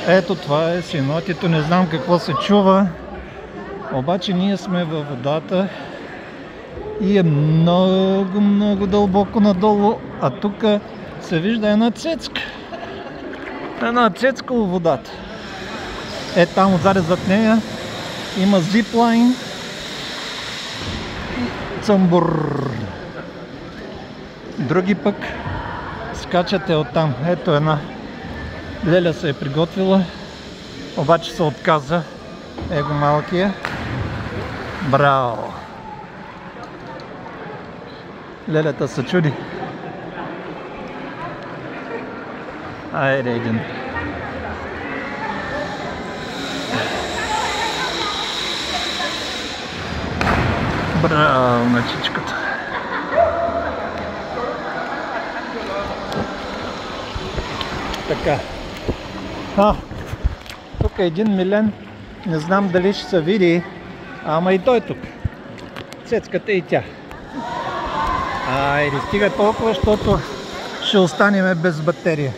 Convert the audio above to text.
Ето това е синотито, не знам какво се чува. Обаче ние сме във водата и е много дълбоко надолу, а тук се вижда една цецка. Една цецка във водата. Е, там отзаде зад нея има зиплайн. Цъмбур. Други пък скачате оттам. Ето една Леля се е приготвила, обаче се отказа. Его малкия. Браво! Лелята се чуди. Айде един. Браво на чичката. Така. Тук е един Милен. Не знам дали ще се види. Ама и той тук. Цецката и тя. Айде, стига толкова, защото ще останем без батерия.